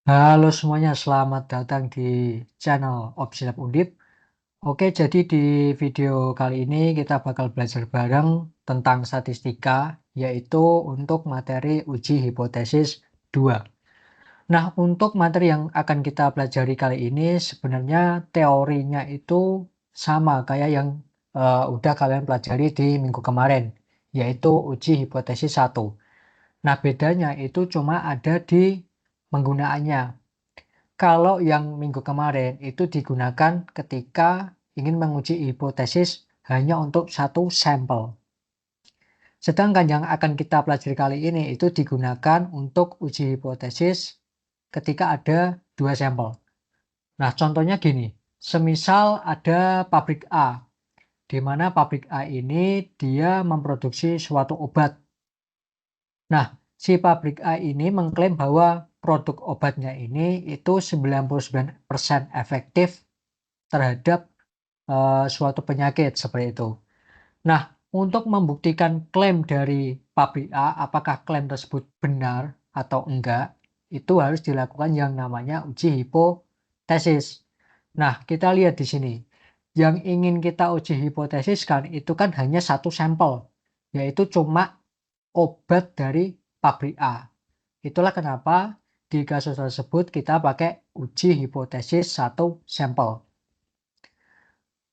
Halo semuanya, selamat datang di channel Opsi Lab Undip. Oke, jadi di video kali ini kita bakal belajar bareng tentang statistika, yaitu untuk materi uji hipotesis 2. Nah, untuk materi yang akan kita pelajari kali ini sebenarnya teorinya itu sama kayak yang udah kalian pelajari di minggu kemarin, yaitu uji hipotesis 1. Nah, bedanya itu cuma ada di penggunaannya. Kalau yang minggu kemarin itu digunakan ketika ingin menguji hipotesis hanya untuk satu sampel. Sedangkan yang akan kita pelajari kali ini itu digunakan untuk uji hipotesis ketika ada dua sampel. Nah, contohnya gini, semisal ada pabrik A, di mana pabrik A ini dia memproduksi suatu obat. Nah, si pabrik A ini mengklaim bahwa produk obatnya ini itu 99% efektif terhadap suatu penyakit seperti itu. Nah, untuk membuktikan klaim dari pabrik A, apakah klaim tersebut benar atau enggak, itu harus dilakukan yang namanya uji hipotesis. Nah, kita lihat di sini. Yang ingin kita uji hipotesiskan itu kan hanya satu sampel, yaitu cuma obat dari pabrik A. Itulah kenapa di kasus tersebut kita pakai uji hipotesis satu sampel.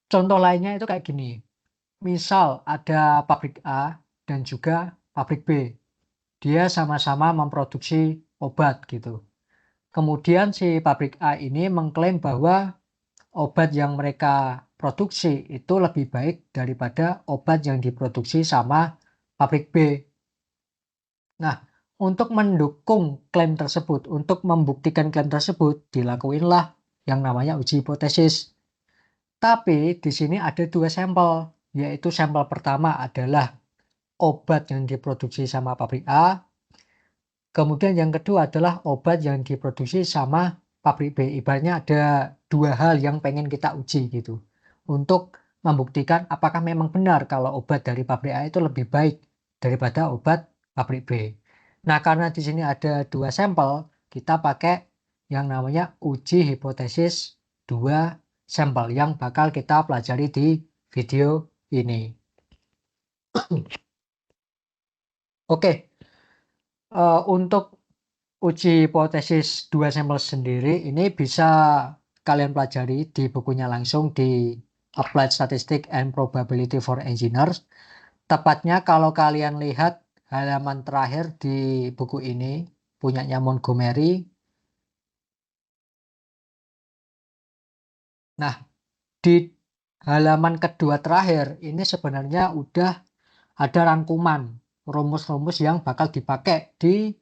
Contoh lainnya itu kayak gini. Misal ada pabrik A dan juga pabrik B. Dia sama-sama memproduksi obat gitu. Kemudian si pabrik A ini mengklaim bahwa obat yang mereka produksi itu lebih baik daripada obat yang diproduksi sama pabrik B. Nah, untuk mendukung klaim tersebut, untuk membuktikan klaim tersebut, dilakuinlah yang namanya uji hipotesis. Tapi di sini ada dua sampel, yaitu sampel pertama adalah obat yang diproduksi sama pabrik A, kemudian yang kedua adalah obat yang diproduksi sama pabrik B. Ibaratnya ada dua hal yang pengen kita uji gitu. Untuk membuktikan apakah memang benar kalau obat dari pabrik A itu lebih baik daripada obat pabrik B. Nah, karena di sini ada dua sampel, kita pakai yang namanya uji hipotesis dua sampel yang bakal kita pelajari di video ini. Oke, untuk uji hipotesis dua sampel sendiri ini bisa kalian pelajari di bukunya langsung di Applied Statistics and Probability for Engineers. Tepatnya kalau kalian lihat halaman terakhir di buku ini, punyanya Montgomery. Nah, di halaman kedua terakhir ini sebenarnya udah ada rangkuman rumus-rumus yang bakal dipakai di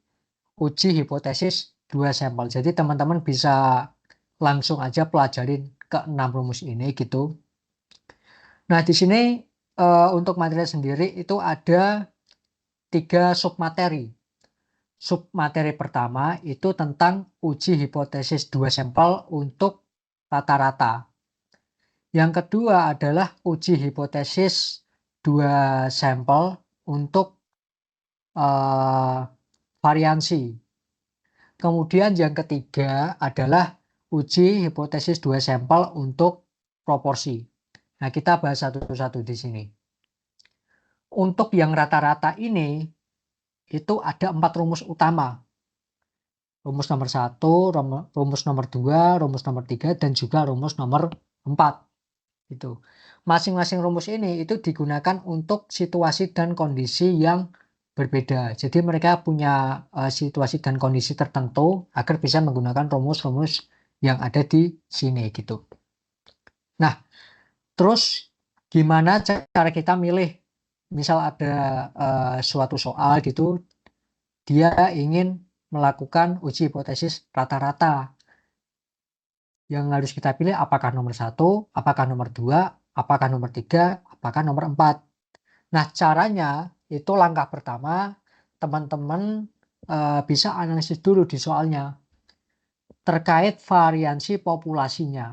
uji hipotesis dua sampel. Jadi teman-teman bisa langsung aja pelajarin ke-6 rumus ini gitu. Nah, di sini untuk materi sendiri itu ada 3 submateri. Submateri pertama itu tentang uji hipotesis dua sampel untuk rata-rata. Yang kedua adalah uji hipotesis dua sampel untuk variansi. Kemudian yang ketiga adalah uji hipotesis dua sampel untuk proporsi. Nah, kita bahas satu-satu di sini. Untuk yang rata-rata ini, itu ada 4 rumus utama. Rumus nomor 1, rumus nomor 2, rumus nomor 3, dan juga rumus nomor 4. Itu. Masing-masing rumus ini itu digunakan untuk situasi dan kondisi yang berbeda. Jadi mereka punya situasi dan kondisi tertentu agar bisa menggunakan rumus-rumus yang ada di sini gitu. Nah, terus gimana cara kita milih? Misal ada suatu soal gitu, dia ingin melakukan uji hipotesis rata-rata. Yang harus kita pilih apakah nomor 1, apakah nomor 2, apakah nomor 3, apakah nomor 4. Nah, caranya itu langkah pertama, teman-teman bisa analisis dulu di soalnya terkait variansi populasinya.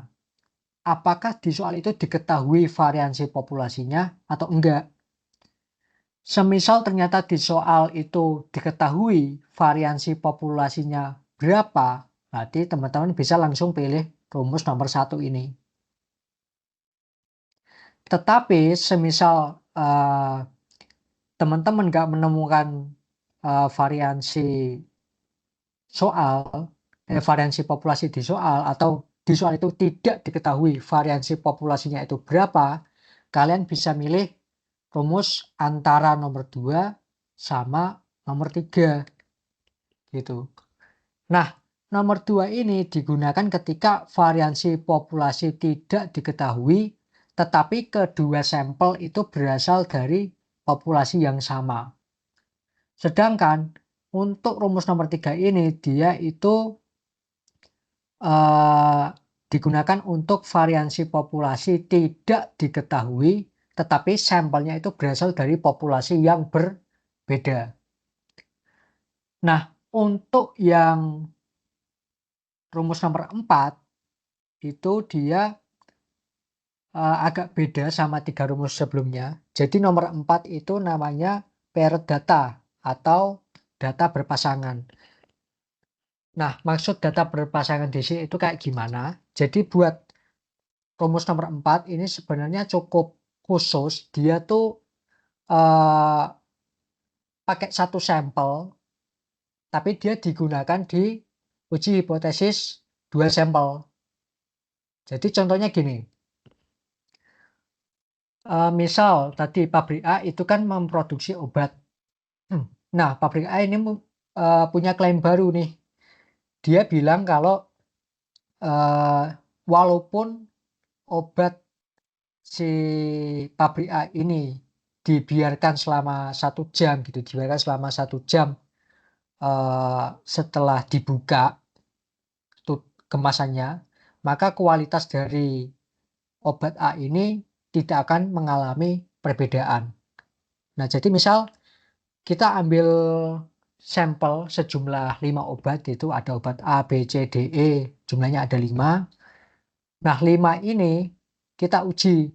Apakah di soal itu diketahui variansi populasinya atau enggak? Semisal ternyata di soal itu diketahui variansi populasinya berapa, Berarti teman-teman bisa langsung pilih rumus nomor 1 ini. Tetapi semisal teman-teman nggak menemukan variansi variansi populasi di soal, atau di soal itu tidak diketahui variansi populasinya itu berapa, kalian bisa milih rumus antara nomor 2 sama nomor 3 gitu. Nah, nomor 2 ini digunakan ketika variansi populasi tidak diketahui, tetapi kedua sampel itu berasal dari populasi yang sama. Sedangkan untuk rumus nomor 3 ini, dia itu digunakan untuk variansi populasi tidak diketahui, tetapi sampelnya itu berasal dari populasi yang berbeda. Nah, untuk yang rumus nomor 4, itu dia agak beda sama 3 rumus sebelumnya. Jadi nomor 4 itu namanya paired data atau data berpasangan. Nah, maksud data berpasangan di sini itu kayak gimana? Jadi buat rumus nomor 4 ini sebenarnya cukup khusus. Dia tuh pakai satu sampel, tapi dia digunakan di uji hipotesis 2 sampel. Jadi contohnya gini. Misal tadi pabrik A itu kan memproduksi obat. Nah, pabrik A ini punya klaim baru nih. Dia bilang kalau walaupun obat si pabrik A ini dibiarkan selama 1 jam gitu, dibiarkan selama 1 jam setelah dibuka kemasannya, maka kualitas dari obat A ini tidak akan mengalami perbedaan. Nah, jadi misal kita ambil sampel sejumlah 5 obat, itu ada obat A, B, C, D, E, jumlahnya ada 5. Nah, 5 ini kita uji.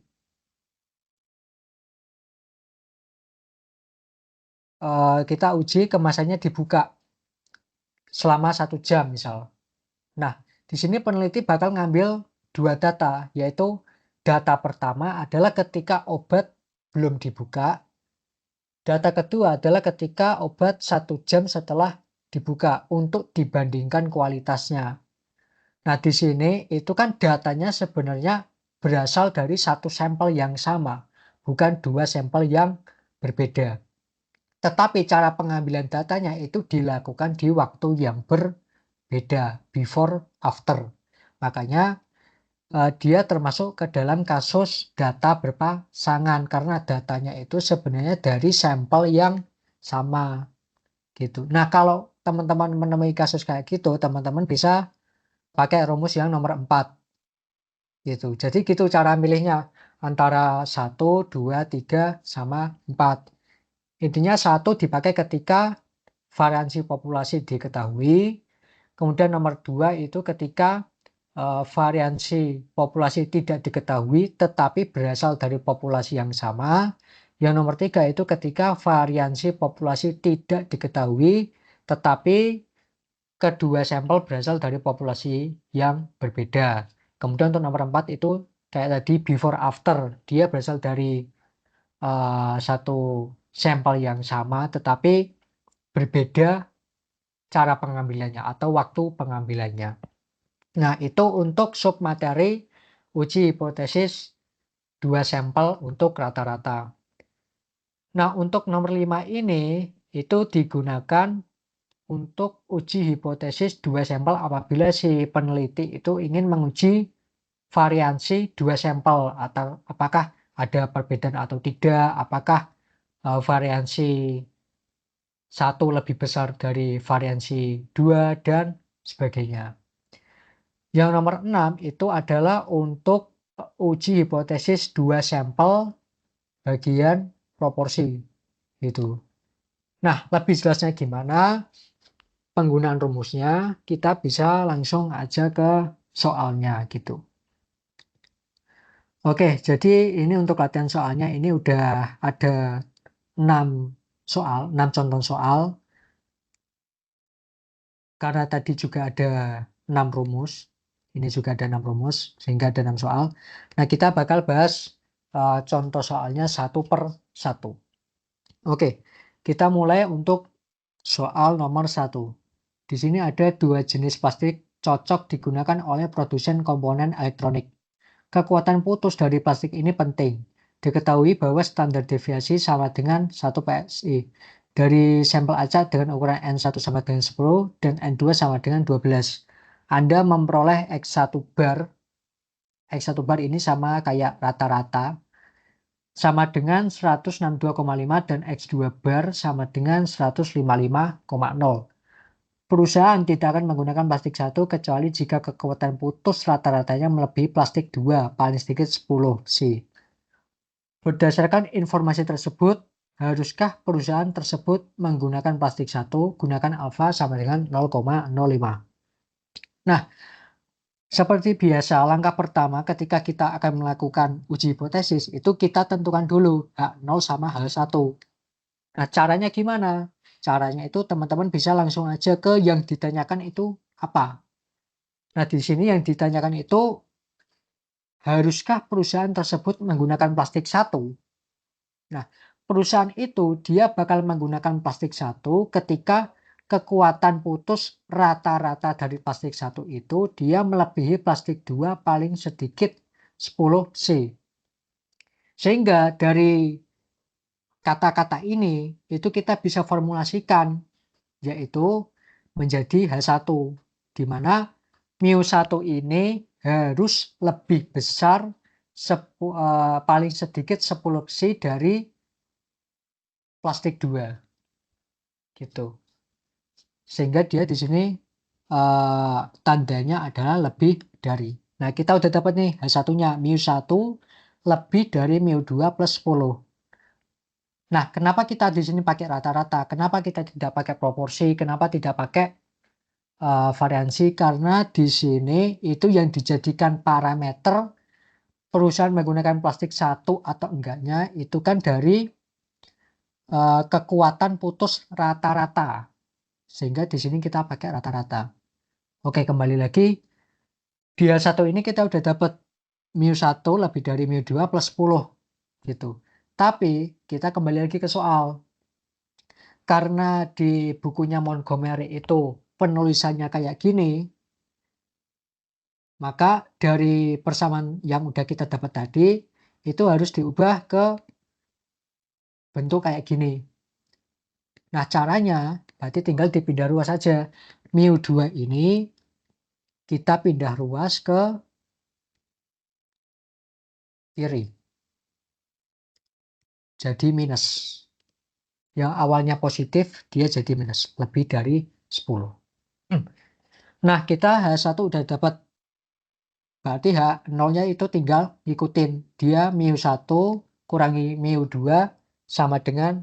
Kita uji kemasannya dibuka selama 1 jam misal. Nah, di sini peneliti bakal ngambil 2 data, yaitu data pertama adalah ketika obat belum dibuka. Data kedua adalah ketika obat 1 jam setelah dibuka untuk dibandingkan kualitasnya. Nah, di sini itu kan datanya sebenarnya berasal dari satu sampel yang sama, bukan 2 sampel yang berbeda. Tetapi cara pengambilan datanya itu dilakukan di waktu yang berbeda, before after. Makanya dia termasuk ke dalam kasus data berpasangan karena datanya itu sebenarnya dari sampel yang sama gitu. Nah, kalau teman-teman menemui kasus kayak gitu, teman-teman bisa pakai rumus yang nomor 4 gitu. Jadi gitu cara milihnya antara 1, 2, 3 sama 4. Intinya 1 dipakai ketika variansi populasi diketahui. Kemudian nomor 2 itu ketika variansi populasi tidak diketahui tetapi berasal dari populasi yang sama. Yang nomor 3 itu ketika variansi populasi tidak diketahui tetapi kedua sampel berasal dari populasi yang berbeda. Kemudian untuk nomor 4 itu kayak tadi before after, dia berasal dari satu sampel yang sama tetapi berbeda cara pengambilannya atau waktu pengambilannya. Nah, itu untuk submateri uji hipotesis 2 sampel untuk rata-rata. Nah, untuk nomor 5 ini itu digunakan untuk uji hipotesis 2 sampel apabila si peneliti itu ingin menguji variansi 2 sampel atau apakah ada perbedaan atau tidak, apakah variansi 1 lebih besar dari variansi 2 dan sebagainya. Yang nomor 6 itu adalah untuk uji hipotesis 2 sampel bagian proporsi gitu. Nah, lebih jelasnya gimana penggunaan rumusnya, kita bisa langsung aja ke soalnya gitu. Oke, jadi ini untuk latihan soalnya ini udah ada 6 soal, 6 contoh soal. Karena tadi juga ada 6 rumus. Ini juga ada 6 rumus, sehingga ada 6 soal. Nah, kita bakal bahas contoh soalnya satu per satu. Oke, kita mulai untuk soal nomor 1. Di sini ada 2 jenis plastik cocok digunakan oleh produsen komponen elektronik. Kekuatan putus dari plastik ini penting. Diketahui bahwa standar deviasi sama dengan 1 PSI. Dari sampel acak dengan ukuran N1 sama dengan 10 dan N2 sama dengan 12. Anda memperoleh X1 bar. X1 bar ini sama kayak rata-rata. Sama dengan 162,5 dan X2 bar sama dengan 155,0. Perusahaan tidak akan menggunakan plastik 1 kecuali jika kekuatan putus rata-ratanya melebihi plastik 2, paling sedikit 10 C. Berdasarkan informasi tersebut, haruskah perusahaan tersebut menggunakan plastik 1? Gunakan alfa sama dengan 0,05. Nah, seperti biasa, langkah pertama ketika kita akan melakukan uji hipotesis, itu kita tentukan dulu H0 sama H1. Nah, caranya gimana? Caranya itu teman-teman bisa langsung aja ke yang ditanyakan itu apa. Nah, di sini yang ditanyakan itu, haruskah perusahaan tersebut menggunakan plastik 1? Nah, perusahaan itu dia bakal menggunakan plastik 1 ketika kekuatan putus rata-rata dari plastik 1 itu dia melebihi plastik 2 paling sedikit 10 C. Sehingga dari kata-kata ini itu kita bisa formulasikan, yaitu menjadi H1, di mana μ1 ini harus lebih besar paling sedikit 10 C dari plastik 2 gitu. Sehingga dia di sini tandanya adalah lebih dari. Nah, kita udah dapat nih H1-nya μ1 lebih dari μ2 plus 10. Nah, kenapa kita di sini pakai rata-rata? Kenapa kita tidak pakai proporsi? Kenapa tidak pakai variansi? Karena di sini itu yang dijadikan parameter perusahaan menggunakan plastik 1 atau enggaknya itu kan dari kekuatan putus rata-rata. Sehingga di sini kita pakai rata-rata. Oke, kembali lagi. Di H1 ini kita udah dapat μ1 lebih dari μ2 plus 10 gitu. Tapi kita kembali lagi ke soal. Karena di bukunya Montgomery itu penulisannya kayak gini, maka dari persamaan yang udah kita dapat tadi itu harus diubah ke bentuk kayak gini. Nah, caranya berarti tinggal dipindah ruas saja. μ2 ini kita pindah ruas ke kiri. Jadi minus. Yang awalnya positif, dia jadi minus. Lebih dari 10. Nah, kita H1 udah dapat. Berarti H0-nya itu tinggal ngikutin. Dia μ1 kurangi μ2 sama dengan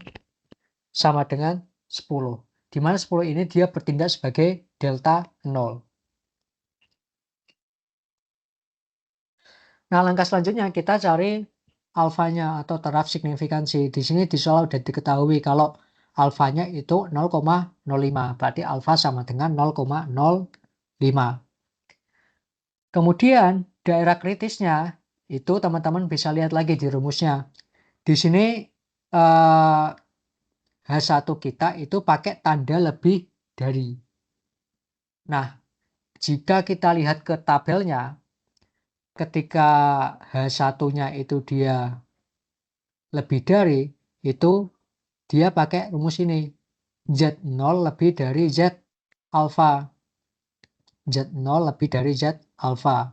10. Di mana 10 ini dia bertindak sebagai delta 0. Nah, langkah selanjutnya kita cari alfanya atau taraf signifikansi. Di sini di soal sudah diketahui kalau alfanya itu 0,05. Berarti alfa sama dengan 0,05. Kemudian daerah kritisnya itu teman-teman bisa lihat lagi di rumusnya. Di sini H1 kita itu pakai tanda lebih dari. Nah, jika kita lihat ke tabelnya, ketika H1-nya itu dia lebih dari, itu dia pakai rumus ini. Z0 lebih dari Z alfa. Z0 lebih dari Z alfa.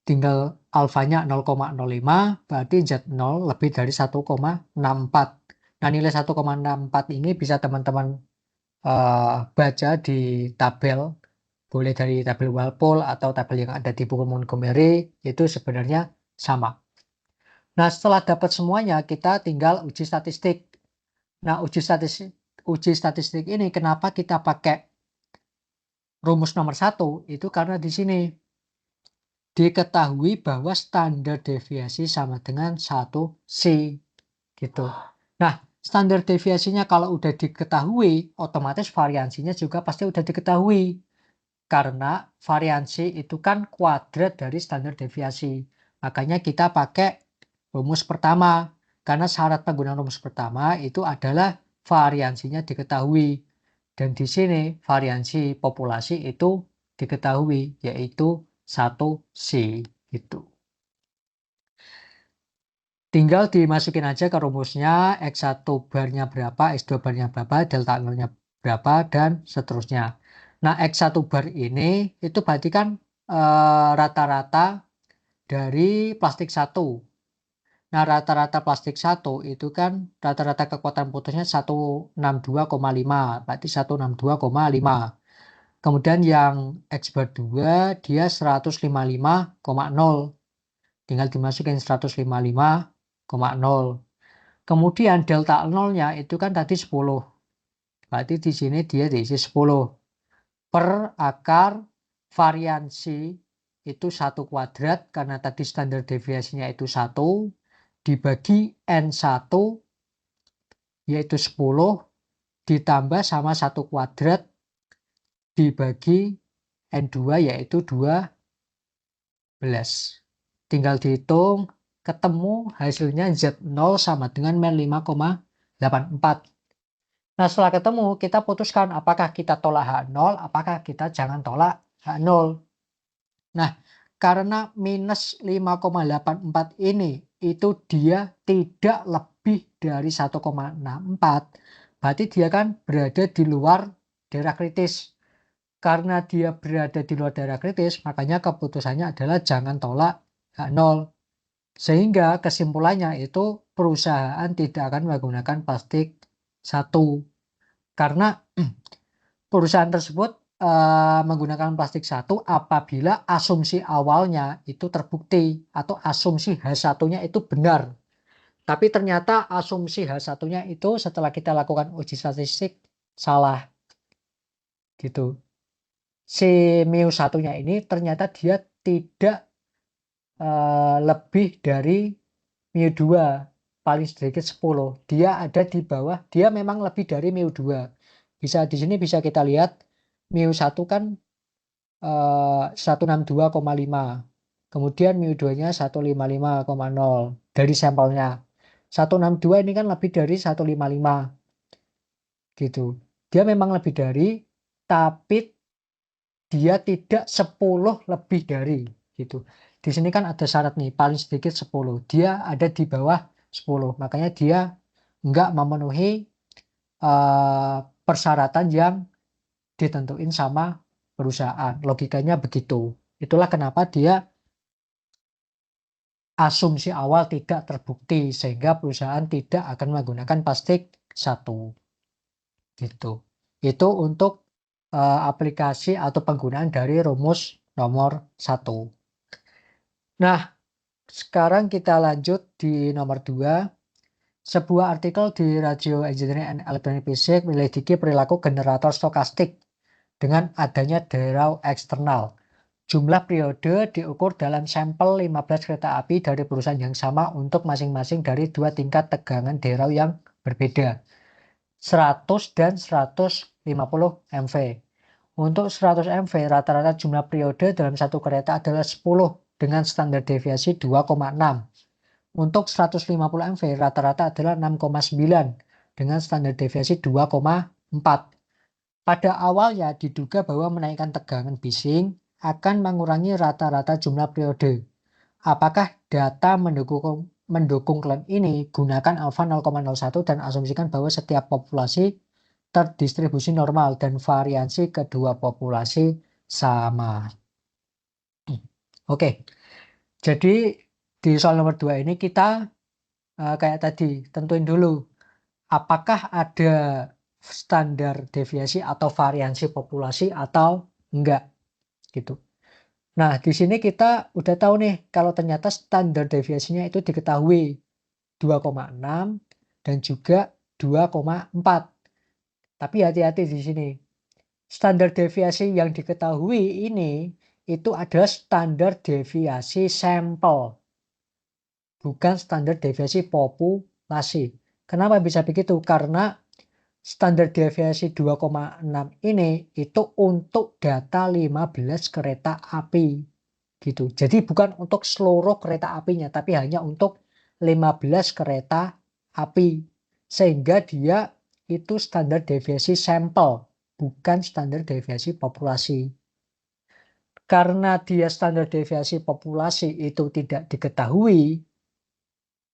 Tinggal alfanya 0,05, berarti Z0 lebih dari 1,64. Nah, nilai 1,64 ini bisa teman-teman baca di tabel. Boleh dari tabel Walpole atau tabel yang ada di buku Montgomery, itu sebenarnya sama. Nah, setelah dapat semuanya, kita tinggal uji statistik. Nah, uji statistik ini kenapa kita pakai rumus nomor 1? Itu karena di sini diketahui bahwa standar deviasi sama dengan 1 C. Gitu. Nah, standar deviasinya kalau udah diketahui, otomatis variansinya juga pasti udah diketahui. Karena variansi itu kan kuadrat dari standar deviasi. Makanya kita pakai rumus pertama. Karena syarat penggunaan rumus pertama itu adalah variansinya diketahui. Dan di sini variansi populasi itu diketahui, yaitu 1C. Gitu. Tinggal dimasukin aja ke rumusnya, X1 barnya berapa, X2 barnya berapa, delta nolnya berapa, dan seterusnya. Nah, X1 bar ini itu berarti kan rata-rata dari plastik 1. Nah, rata-rata plastik 1 itu kan rata-rata kekuatan putusnya 162,5, berarti 162,5. Kemudian yang X bar 2 dia 155,0. Tinggal dimasukin 155,0. Kemudian delta nolnya itu kan tadi 10. Berarti di sini dia diisi 10. Per akar variansi itu 1 kuadrat karena tadi standar deviasinya itu 1 dibagi N1 yaitu 10 ditambah sama 1 kuadrat dibagi N2 yaitu 12. Tinggal dihitung, ketemu hasilnya Z0 sama dengan men 5,84. Nah, setelah ketemu, kita putuskan apakah kita tolak H0, apakah kita jangan tolak H0. Nah, karena minus 5,84 ini, itu dia tidak lebih dari 1,64. Berarti dia kan berada di luar daerah kritis. Karena dia berada di luar daerah kritis, makanya keputusannya adalah jangan tolak H0. Sehingga kesimpulannya itu perusahaan tidak akan menggunakan plastik 1. Karena perusahaan tersebut menggunakan plastik 1 apabila asumsi awalnya itu terbukti atau asumsi H1-nya itu benar. Tapi ternyata asumsi H1-nya itu setelah kita lakukan uji statistik salah. Gitu. Si mu1-nya ini ternyata dia tidak lebih dari mu2, paling sedikit 10. Dia ada di bawah, dia memang lebih dari mu2. Bisa di sini bisa kita lihat mu1 kan 162,5. Kemudian mu2-nya 155,0 dari sampelnya. 162 ini kan lebih dari 155. Gitu. Dia memang lebih dari, tapi dia tidak 10 lebih dari gitu. Di sini kan ada syarat nih, paling sedikit 10. Dia ada di bawah 10. Makanya dia enggak memenuhi persyaratan yang ditentuin sama perusahaan. Logikanya begitu. Itulah kenapa dia asumsi awal tidak terbukti sehingga perusahaan tidak akan menggunakan plastik 1. Gitu. Itu untuk aplikasi atau penggunaan dari rumus nomor 1. Nah, sekarang kita lanjut di nomor 2. Sebuah artikel di Radio Engineering and Electronic Physics menyelidiki perilaku generator stokastik dengan adanya derau eksternal. Jumlah periode diukur dalam sampel 15 kereta api dari perusahaan yang sama untuk masing-masing dari 2 tingkat tegangan derau yang berbeda, 100 dan 150 MV. Untuk 100 MV, rata-rata jumlah periode dalam satu kereta adalah 10 dengan standar deviasi 2,6. Untuk 150 MV, rata-rata adalah 6,9 dengan standar deviasi 2,4. Pada awalnya diduga bahwa menaikkan tegangan bising akan mengurangi rata-rata jumlah periode. Apakah data mendukung klaim ini? Gunakan alfa 0,01 dan asumsikan bahwa setiap populasi terdistribusi normal dan variansi kedua populasi sama. Oke, jadi di soal nomor 2 ini kita kayak tadi tentuin dulu apakah ada standar deviasi atau variansi populasi atau enggak gitu. Nah, di sini kita udah tahu nih kalau ternyata standar deviasinya itu diketahui 2,6 dan juga 2,4. Tapi hati-hati di sini. Standar deviasi yang diketahui ini itu adalah standar deviasi sampel. Bukan standar deviasi populasi. Kenapa bisa begitu? Karena standar deviasi 2,6 ini itu untuk data 15 kereta api gitu. Jadi bukan untuk seluruh kereta apinya, tapi hanya untuk 15 kereta api. Sehingga dia itu standar deviasi sampel, bukan standar deviasi populasi. Karena dia standar deviasi populasi itu tidak diketahui,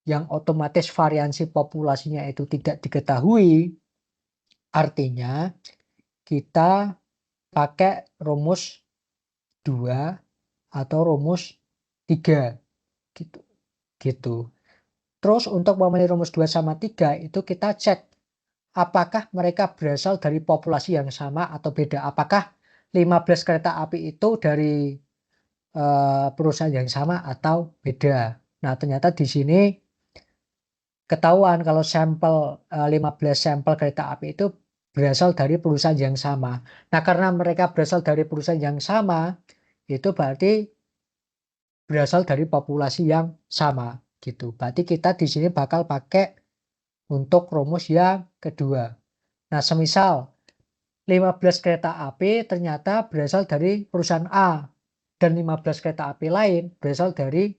yang otomatis variansi populasinya itu tidak diketahui, artinya kita pakai rumus 2 atau rumus 3 gitu. Gitu. Terus untuk memenuhi rumus 2 sama 3 itu kita cek apakah mereka berasal dari populasi yang sama atau beda. Apakah 15 kereta api itu dari perusahaan yang sama atau beda. Nah, ternyata di sini ketahuan kalau sampel 15 sampel kereta api itu berasal dari perusahaan yang sama. Nah, karena mereka berasal dari perusahaan yang sama, itu berarti berasal dari populasi yang sama gitu. Berarti kita di sini bakal pakai untuk rumus yang kedua. Nah, semisal 15 kereta api ternyata berasal dari perusahaan A dan 15 kereta api lain berasal dari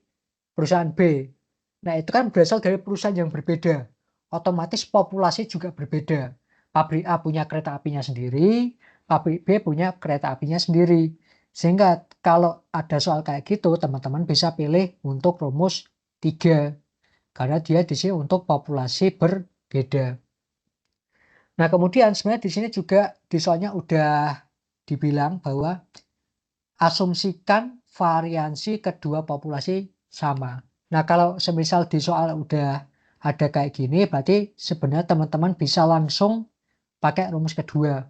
perusahaan B. Nah, itu kan berasal dari perusahaan yang berbeda. Otomatis populasi juga berbeda. Pabrik A punya kereta apinya sendiri, pabrik B punya kereta apinya sendiri. Sehingga kalau ada soal kayak gitu, teman-teman bisa pilih untuk rumus 3. Karena dia di sini untuk populasi berbeda. Nah, kemudian sebenarnya di sini juga di soalnya udah dibilang bahwa asumsikan variansi kedua populasi sama. Nah, kalau semisal di soal udah ada kayak gini, berarti sebenarnya teman-teman bisa langsung pakai rumus kedua.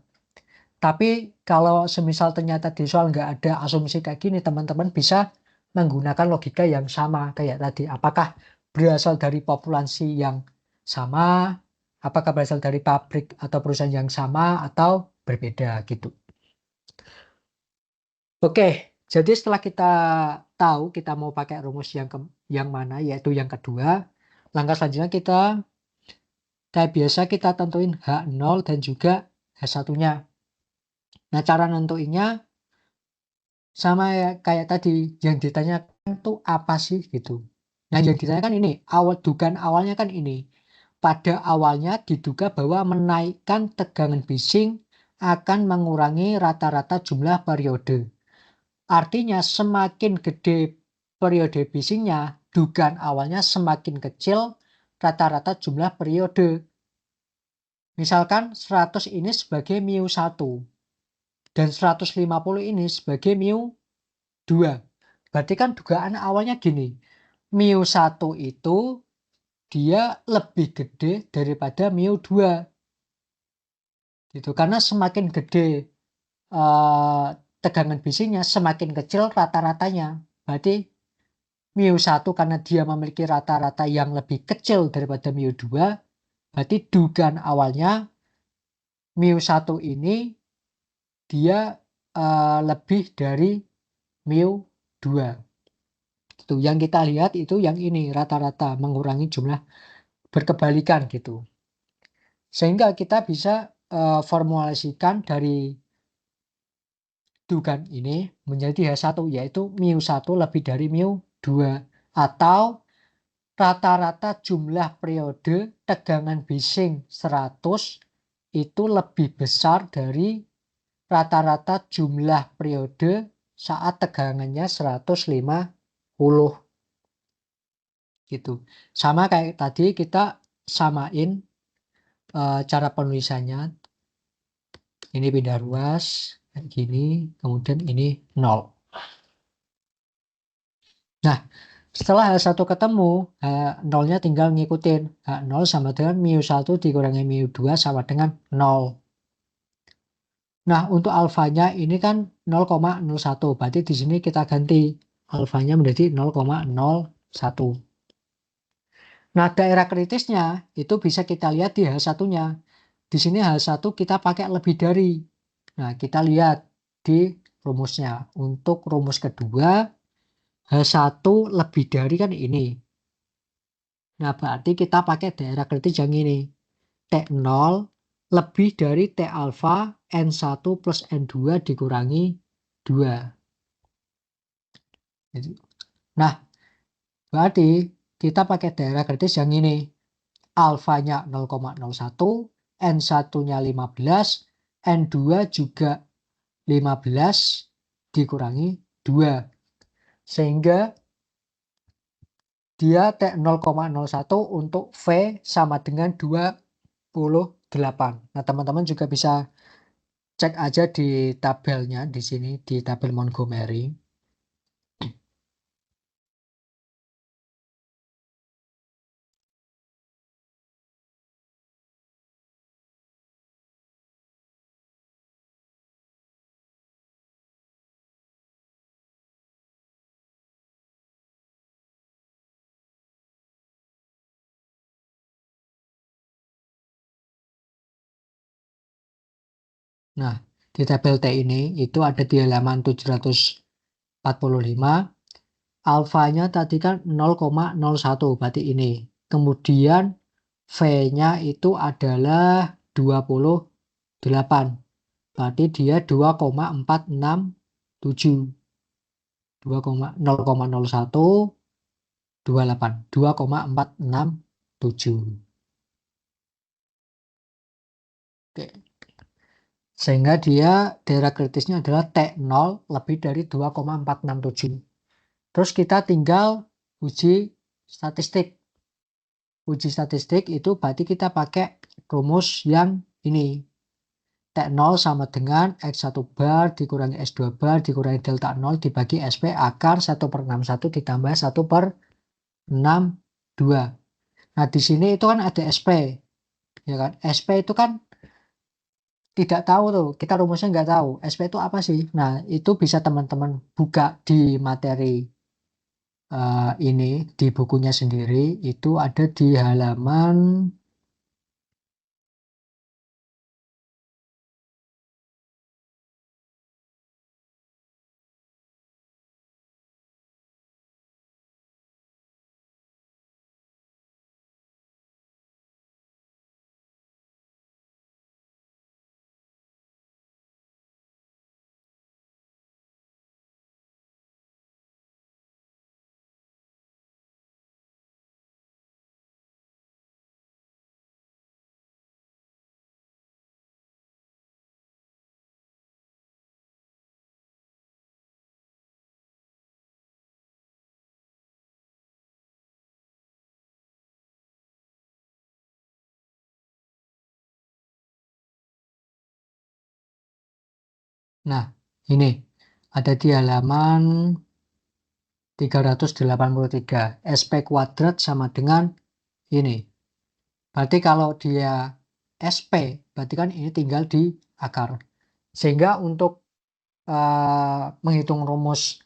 Tapi kalau semisal ternyata di soal nggak ada asumsi kayak gini, teman-teman bisa menggunakan logika yang sama kayak tadi. Apakah berasal dari populasi yang sama, apakah berasal dari pabrik atau perusahaan yang sama, atau berbeda gitu. Oke, jadi setelah kita tahu kita mau pakai rumus yang mana, yaitu yang kedua, langkah selanjutnya kayak biasa kita tentuin H0 dan juga H1-nya. Nah, cara nentuinnya sama ya, kayak tadi yang ditanyakan tuh apa sih gitu. Nah, yang ditanyakan ini, dugaan awalnya kan ini. Pada awalnya diduga bahwa menaikkan tegangan bising akan mengurangi rata-rata jumlah periode. Artinya semakin gede periode bisingnya, dugaan awalnya semakin kecil rata-rata jumlah periode. Misalkan 100 ini sebagai mu1 dan 150 ini sebagai mu2. Berarti kan dugaan awalnya gini, mu1 itu dia lebih gede daripada mu2. Gitu. Karena semakin gede tegangan bisingnya, semakin kecil rata-ratanya. Berarti mu1 karena dia memiliki rata-rata yang lebih kecil daripada mu2, berarti dugaan awalnya mu1 ini dia lebih dari mu2. Itu yang kita lihat itu yang ini rata-rata mengurangi jumlah berkebalikan gitu. Sehingga kita bisa formulasikan dari dugaan ini menjadi H1 yaitu mu1 lebih dari mu2 atau rata-rata jumlah periode tegangan bising 100 itu lebih besar dari rata-rata jumlah periode saat tegangannya 150 gitu. Sama kayak tadi kita samain cara penulisannya. Ini pindah ruas kayak gini, kemudian ini 0. Nah, setelah H1 ketemu, H0-nya tinggal ngikutin. H0 sama dengan mu1 dikurangi mu2 sama dengan 0. Nah, untuk alfanya ini kan 0,01. Berarti di sini kita ganti alfanya menjadi 0,01. Nah, daerah kritisnya itu bisa kita lihat di H1-nya. Di sini H1 kita pakai lebih dari. Nah, kita lihat di rumusnya. Untuk rumus kedua, H1 lebih dari kan ini. Nah, berarti kita pakai daerah kritis yang ini. T0 lebih dari T alfa N1 plus N2 dikurangi 2. Nah, berarti kita pakai daerah kritis yang ini. Alfanya 0,01, N1-nya 15, N2 juga 15 dikurangi 2. Sehingga dia T 0,01 untuk V sama dengan 28. Nah, teman-teman juga bisa cek aja di tabelnya di sini, di tabel Montgomery. Nah, di tabel T ini itu ada di halaman 745. Alfanya tadi kan 0,01, berarti ini. Kemudian V-nya itu adalah 28. Berarti dia 2,467. 0,01 28. 2,467. Oke. Sehingga dia daerah kritisnya adalah T0 lebih dari 2,467. Terus kita tinggal uji statistik. Uji statistik itu berarti kita pakai rumus yang ini. T0 sama dengan X1 bar dikurangi S2 bar dikurangi delta 0 dibagi SP akar 1/61 ditambah 1/62. Nah, di sini itu kan ada SP. Ya kan? SP itu kan tidak tahu tuh, kita rumusnya nggak tahu. SP itu apa sih? Nah, itu bisa teman-teman buka di materi ini, di bukunya sendiri. Itu ada di halaman nah, ini ada di halaman 383. SP kuadrat sama dengan ini. Berarti kalau dia SP, berarti kan ini tinggal di akar. Sehingga untuk menghitung rumus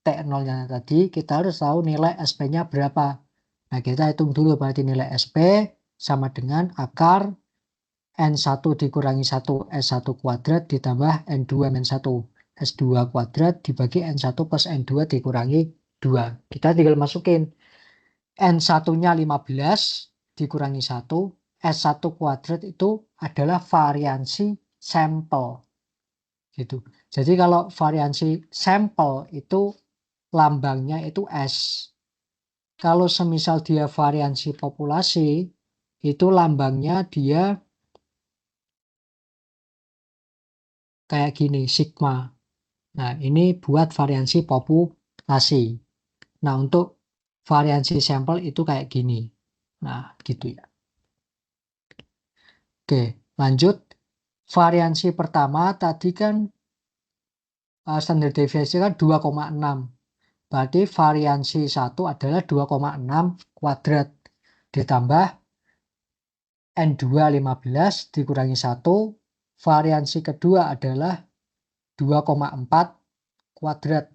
T0-nya tadi, kita harus tahu nilai SP-nya berapa. Nah, kita hitung dulu berarti nilai SP sama dengan akar N1 dikurangi 1 S1 kuadrat ditambah N2 min 1 S2 kuadrat dibagi N1 plus N2 dikurangi 2. Kita tinggal masukin N1-nya 15 dikurangi 1. S1 kuadrat itu adalah variansi sampel. Gitu. Jadi kalau variansi sampel itu lambangnya itu S. Kalau semisal dia variansi populasi, itu lambangnya dia kayak gini, sigma. Nah, ini buat variansi populasi. Nah, untuk variansi sampel itu kayak gini. Nah, gitu ya. Oke, lanjut. Variansi pertama tadi kan standar deviasi kan 2,6. Berarti variansi 1 adalah 2,6 kuadrat. Ditambah N2 15 dikurangi 1. Variansi kedua adalah 2,4 kuadrat.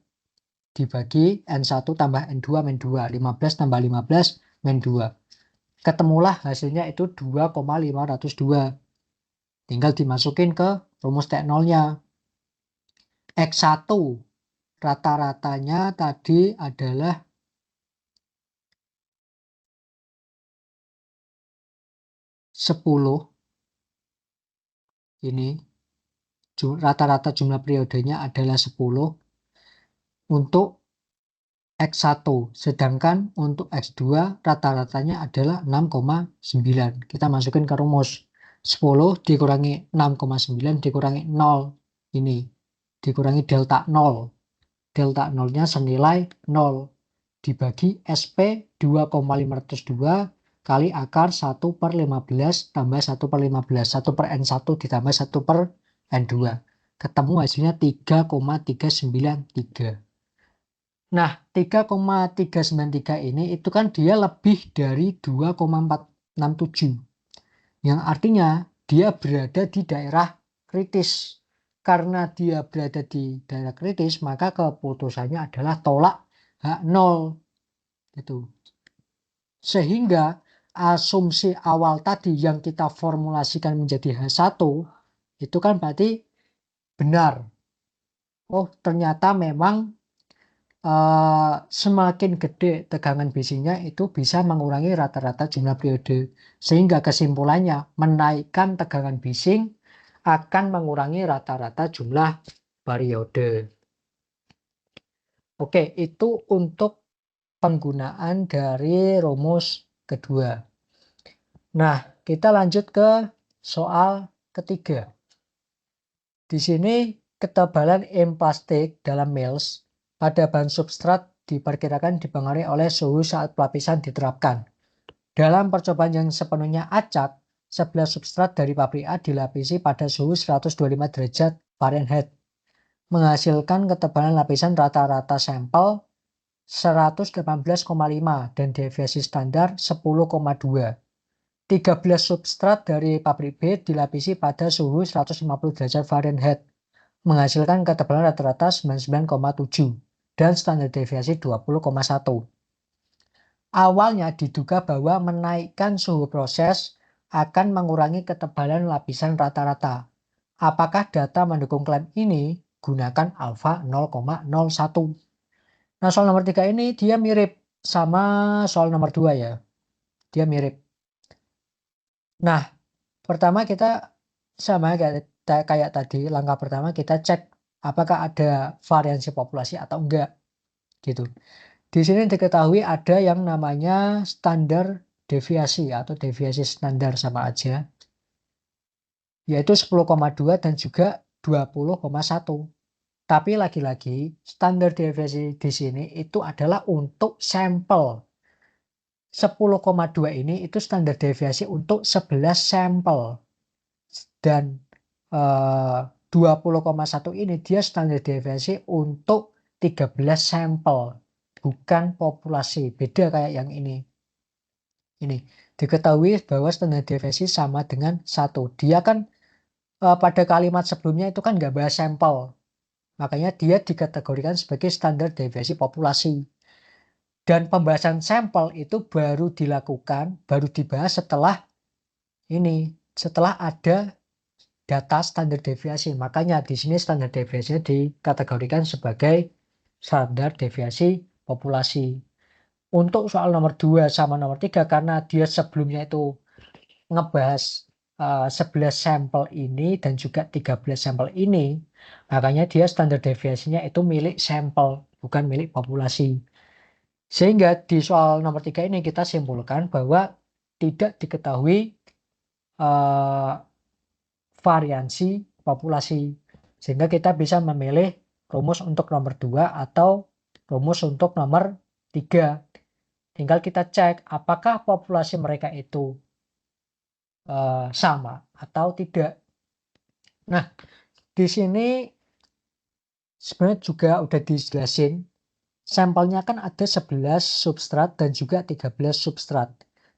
Dibagi N1 tambah N2 min 2. 15 tambah 15 min 2. Ketemulah hasilnya itu 2,502. Tinggal dimasukin ke rumus T0-nya. X1 rata-ratanya tadi adalah 10 Ini rata-rata jumlah periodenya adalah 10 untuk X1, sedangkan untuk X2 rata-ratanya adalah 6,9. Kita masukin ke rumus. 10 dikurangi 6,9 dikurangi 0. Ini dikurangi delta 0. Delta 0-nya senilai 0. Dibagi SP 2,502 kali akar 1/15 tambah 1/15. 1/N1 ditambah 1/N2. Ketemu hasilnya 3,393. Nah, 3,393 ini itu kan dia lebih dari 2,467. Yang artinya dia berada di daerah kritis. Karena dia berada di daerah kritis, maka keputusannya adalah tolak H0. Gitu. Sehingga asumsi awal tadi yang kita formulasikan menjadi H1, itu kan berarti benar. Oh, ternyata memang semakin gede tegangan bisinya itu bisa mengurangi rata-rata jumlah periode. Sehingga kesimpulannya menaikkan tegangan bising akan mengurangi rata-rata jumlah periode. Oke, itu untuk penggunaan dari rumus kedua. Nah, kita lanjut ke soal ketiga. Di sini ketebalan emplastik dalam mils pada bahan substrat diperkirakan dipengaruhi oleh suhu saat pelapisan diterapkan. Dalam percobaan yang sepenuhnya acak, 11 substrat dari pabrik A dilapisi pada suhu 125 derajat Fahrenheit, menghasilkan ketebalan lapisan rata-rata sampel 118,5 dan deviasi standar 10,2. 13 substrat dari pabrik B dilapisi pada suhu 150 derajat Fahrenheit, menghasilkan ketebalan rata-rata 99,7 dan standar deviasi 20,1. Awalnya diduga bahwa menaikkan suhu proses akan mengurangi ketebalan lapisan rata-rata. Apakah data mendukung klaim ini? Gunakan alfa 0,01. Nah, soal nomor 3 ini dia mirip sama soal nomor 2 ya. Dia mirip. Nah, pertama kita sama kayak tadi, langkah pertama kita cek apakah ada variasi populasi atau enggak gitu. Di sini diketahui ada yang namanya standar deviasi atau deviasi standar sama aja, yaitu 10,2 dan juga 20,1. Tapi lagi-lagi standar deviasi di sini itu adalah untuk sampel. 10,2 ini itu standar deviasi untuk 11 sampel. Dan 20,1 ini dia standar deviasi untuk 13 sampel, bukan populasi. Beda kayak yang ini. Ini diketahui bahwa standar deviasi sama dengan 1. Dia kan pada kalimat sebelumnya itu kan nggak bahas sampel. Makanya dia dikategorikan sebagai standar deviasi populasi. Dan pembahasan sampel itu baru dilakukan, baru dibahas setelah ini, setelah ada data standar deviasi. Makanya di sini standar deviasinya dikategorikan sebagai standar deviasi populasi. Untuk soal nomor 2 sama nomor 3 karena dia sebelumnya itu ngebahas 11 sampel ini dan juga 13 sampel ini, makanya dia standar deviasinya itu milik sampel, bukan milik populasi. Sehingga di soal nomor 3 ini kita simpulkan bahwa tidak diketahui variasi populasi. Sehingga kita bisa memilih rumus untuk nomor 2 atau rumus untuk nomor 3. Tinggal kita cek apakah populasi mereka itu sama atau tidak. Nah, di sini sebenarnya juga udah dijelasin. Sampelnya kan ada 11 substrat dan juga 13 substrat.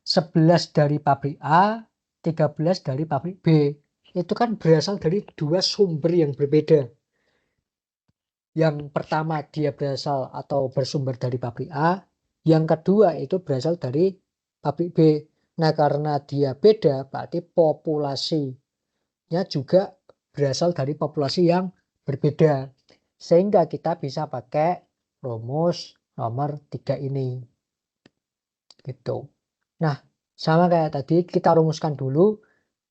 11 dari pabrik A, 13 dari pabrik B. Itu kan berasal dari dua sumber yang berbeda. Yang pertama dia berasal atau bersumber dari pabrik A. Yang kedua itu berasal dari pabrik B. Nah, karena dia beda, berarti populasinya juga berasal dari populasi yang berbeda. Sehingga kita bisa pakai rumus nomor 3 ini. Gitu. Nah, sama kayak tadi kita rumuskan dulu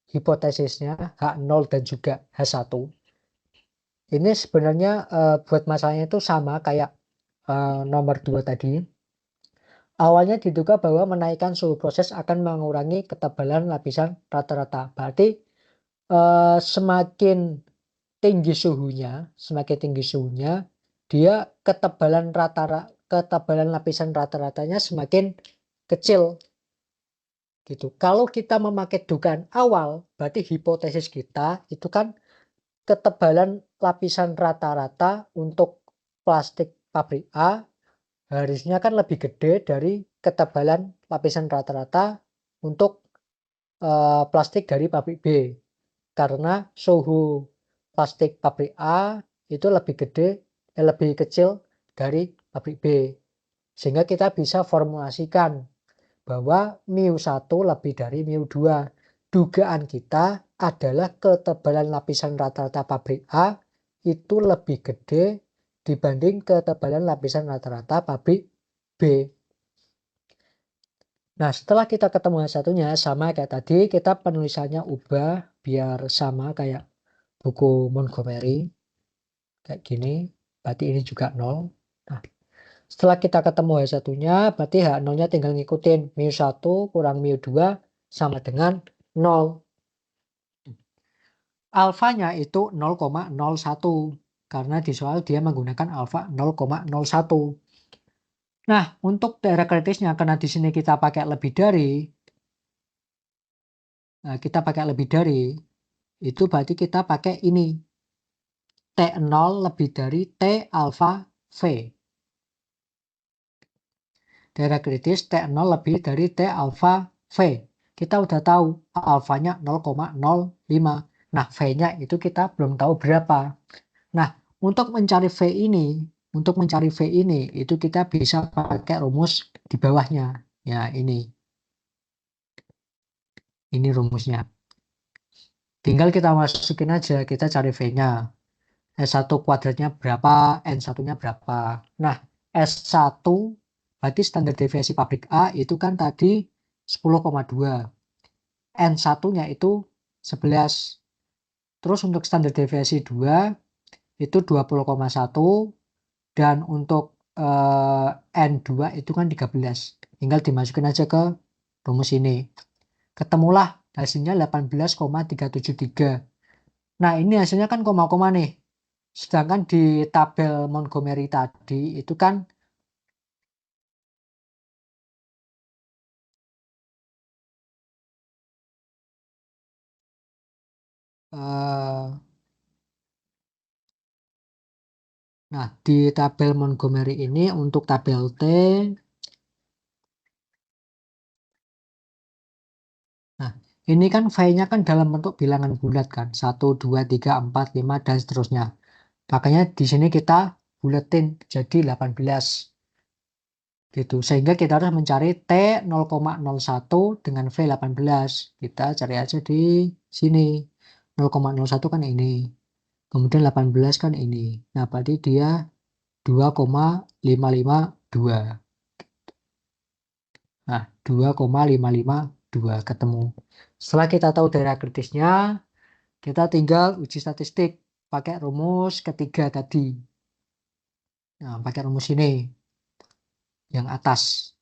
hipotesisnya H0 dan juga H1. Ini sebenarnya buat masalahnya itu sama kayak nomor 2 tadi. Awalnya diduga bahwa menaikkan suhu proses akan mengurangi ketebalan lapisan rata-rata. Berarti semakin tinggi suhunya, dia ketebalan lapisan rata-ratanya semakin kecil gitu. Kalau kita memakai dugaan awal, berarti hipotesis kita itu kan ketebalan lapisan rata-rata untuk plastik pabrik A harusnya kan lebih gede dari ketebalan lapisan rata-rata untuk plastik dari pabrik B. Karena suhu plastik pabrik A itu lebih kecil dari pabrik B. Sehingga kita bisa formulasikan bahwa μ1 lebih dari μ2. Dugaan kita adalah ketebalan lapisan rata-rata pabrik A itu lebih gede dibanding ketebalan lapisan rata-rata pabrik B. Nah, setelah kita ketemu satunya sama kayak tadi, kita penulisannya ubah biar sama kayak buku Montgomery. Kayak gini, berarti ini juga 0. Nah, setelah kita ketemu H1-nya, berarti H0-nya tinggal ngikutin μ1 kurang μ2 sama dengan 0. Alfanya itu 0,01 karena di soal dia menggunakan alfa 0,01. Nah, untuk daerah kritisnya karena di sini kita pakai lebih dari, itu berarti kita pakai ini. T0 lebih dari T alfa V. Daerah kritis T0 lebih dari T alfa V. Kita udah tahu alfanya 0,05. Nah, V-nya itu kita belum tahu berapa. Nah, untuk mencari V ini itu kita bisa pakai rumus di bawahnya. Ya, ini. Ini rumusnya. Tinggal kita masukin aja, kita cari V-nya. S1 kuadratnya berapa, N1-nya berapa. Nah, S1 berarti standar deviasi pabrik A itu kan tadi 10,2. N1-nya itu 11. Terus untuk standar deviasi 2 itu 20,1 dan untuk N2 itu kan 13. Tinggal dimasukin aja ke rumus ini. Ketemulah hasilnya 18,373. Nah, ini hasilnya kan koma-koma nih. Sedangkan di tabel Montgomery tadi itu kan nah, di tabel Montgomery ini untuk tabel T, nah ini kan V-nya kan dalam bentuk bilangan bulat kan, 1, 2, 3, 4, 5, dan seterusnya. Makanya di sini kita buletin jadi 18. Gitu. Sehingga kita harus mencari T 0,01 dengan V 18. Kita cari aja di sini. 0,01 kan ini. Kemudian 18 kan ini. Nah, berarti dia 2,552. Nah, 2,552 ketemu. Setelah kita tahu daerah kritisnya, kita tinggal uji statistik pakai rumus ketiga tadi. Nah, pakai rumus ini yang atas.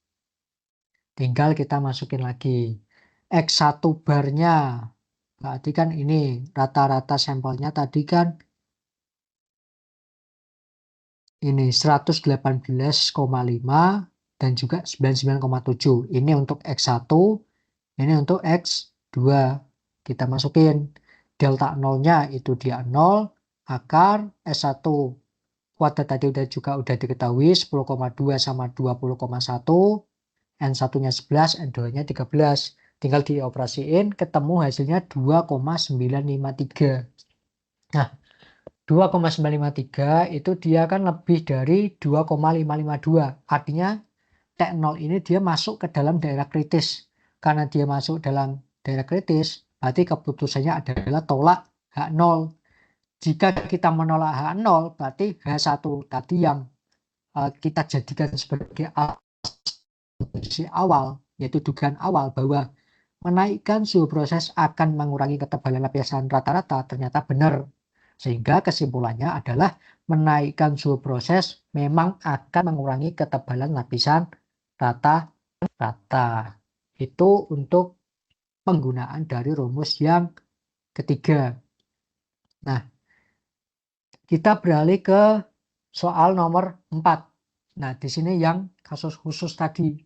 Tinggal kita masukin lagi. X1 barnya. Berarti kan ini rata-rata sampelnya tadi kan ini 118,5 dan juga 99,7. Ini untuk X1, ini untuk X2. Kita masukin delta 0-nya itu dia 0, akar S1 kuadrat tadi udah diketahui 10,2 sama 20,1, N1-nya 11, N2-nya 13. Tinggal dioperasiin, ketemu hasilnya 2,953. Nah, 2,953 itu dia kan lebih dari 2,552. Artinya T0 ini dia masuk ke dalam daerah kritis. Karena dia masuk dalam daerah kritis, berarti keputusannya adalah tolak H0. Jika kita menolak H0, berarti H1 tadi yang kita jadikan sebagai asumsi awal, yaitu dugaan awal bahwa menaikkan suhu proses akan mengurangi ketebalan lapisan rata-rata ternyata benar. Sehingga kesimpulannya adalah menaikkan suhu proses memang akan mengurangi ketebalan lapisan rata-rata. Itu untuk penggunaan dari rumus yang ketiga. Nah, kita beralih ke soal nomor 4. Nah, di sini yang kasus khusus tadi.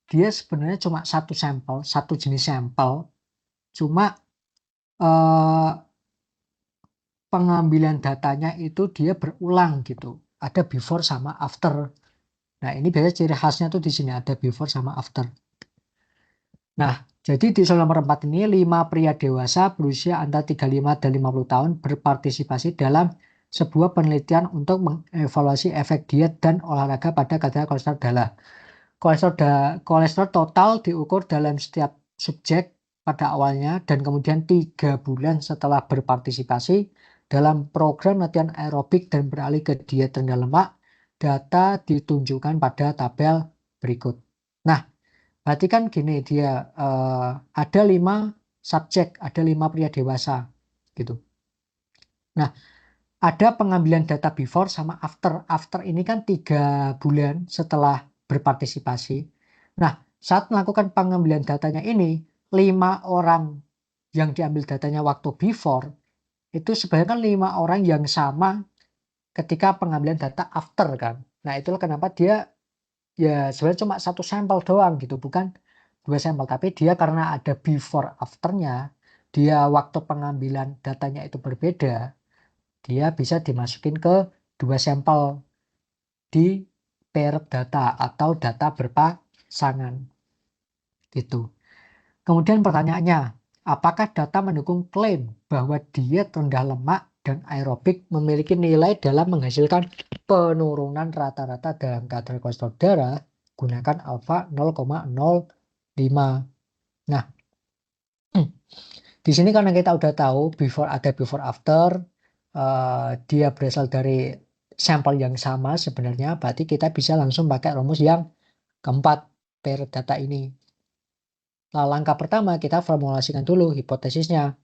Dia sebenarnya cuma satu sampel, satu jenis sampel. Cuma pengambilan datanya itu dia berulang gitu. Ada before sama after. Nah, ini biasanya ciri khasnya tuh di sini ada before sama after. Nah, jadi di soal nomor 4 ini 5 pria dewasa berusia antara 35 dan 50 tahun berpartisipasi dalam sebuah penelitian untuk mengevaluasi efek diet dan olahraga pada kadar kolesterol darah. Kolesterol total diukur dalam setiap subjek pada awalnya dan kemudian 3 bulan setelah berpartisipasi dalam program latihan aerobik dan beralih ke diet rendah lemak. Data ditunjukkan pada tabel berikut. Nah, berarti kan gini, dia ada 5 subjek, ada 5 pria dewasa gitu. Nah, ada pengambilan data before sama after. After ini kan 3 bulan setelah berpartisipasi. Nah, saat melakukan pengambilan datanya ini, 5 orang yang diambil datanya waktu before, itu sebenarnya kan 5 orang yang sama ketika pengambilan data after kan. Nah, itulah kenapa dia ya sebenarnya cuma satu sampel doang gitu, bukan 2 sampel. Tapi dia karena ada before afternya, dia waktu pengambilan datanya itu berbeda, dia bisa dimasukin ke 2 sampel di paired data atau data berpasangan gitu. Kemudian pertanyaannya, apakah data mendukung klaim bahwa diet rendah lemak dan aerobik memiliki nilai dalam menghasilkan penurunan rata-rata dalam kadar kolesterol darah? Gunakan alfa 0,05. Nah, di sini karena kita udah tahu ada before after, dia berasal dari sampel yang sama sebenarnya, berarti kita bisa langsung pakai rumus yang keempat per data ini. Nah, langkah pertama kita formulasikan dulu hipotesisnya.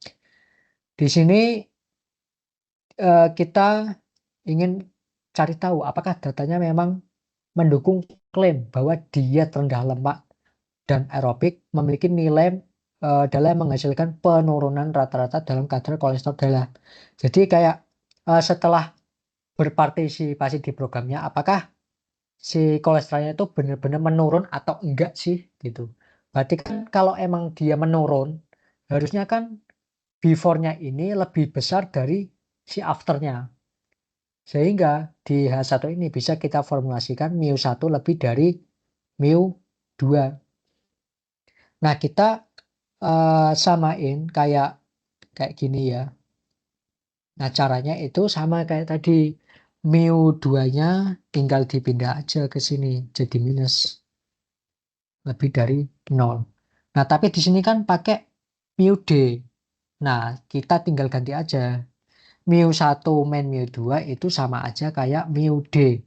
Di sini kita ingin cari tahu apakah datanya memang mendukung klaim bahwa diet rendah lemak dan aerobik memiliki nilai dalam menghasilkan penurunan rata-rata dalam kadar kolesterol darah. Jadi kayak setelah berpartisipasi di programnya, apakah si kolesterolnya itu benar-benar menurun atau enggak sih gitu. Berarti kan kalau emang dia menurun, harusnya kan before-nya ini lebih besar dari si after-nya. Sehingga di H1 ini bisa kita formulasikan mu1 lebih dari mu2. Nah, kita samain kayak gini ya. Nah, caranya itu sama kayak tadi. mu2-nya tinggal dipindah aja ke sini jadi minus lebih dari 0. Nah, tapi di sini kan pakai mu-d. Nah, kita tinggal ganti aja. mu1 min mu2 itu sama aja kayak mu-d.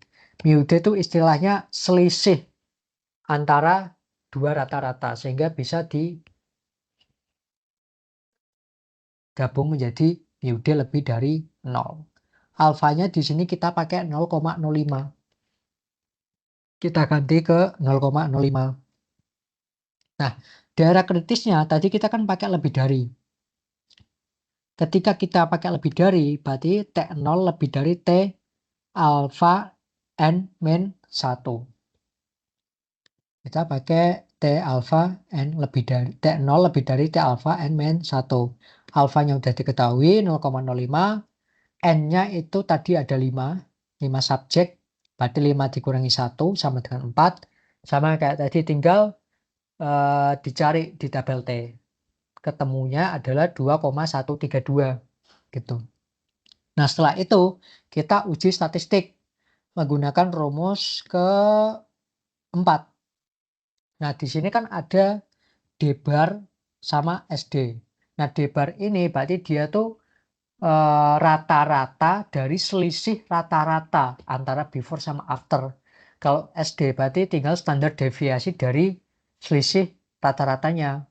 Mu-d itu istilahnya selisih antara dua rata-rata sehingga bisa digabung menjadi mu-d lebih dari 0. Alfanya di sini kita pakai 0,05. Kita ganti ke 0,05. Nah, daerah kritisnya tadi kita kan pakai lebih dari. Ketika kita pakai lebih dari, berarti T0 lebih dari T alfa N min 1. Kita pakai T alfa N lebih dari T0 lebih dari T alfa N min 1. Alfanya udah diketahui 0,05. N-nya itu tadi ada 5 subjek. Berarti 5 dikurangi 1 sama dengan 4. Sama kayak tadi, tinggal dicari di tabel T. Ketemunya adalah 2,132 gitu. Nah, setelah itu kita uji statistik menggunakan rumus keempat. Nah, di sini kan ada D bar sama SD. Nah, D bar ini berarti dia tuh rata-rata dari selisih rata-rata antara before sama after. Kalau SD berarti tinggal standar deviasi dari selisih rata-ratanya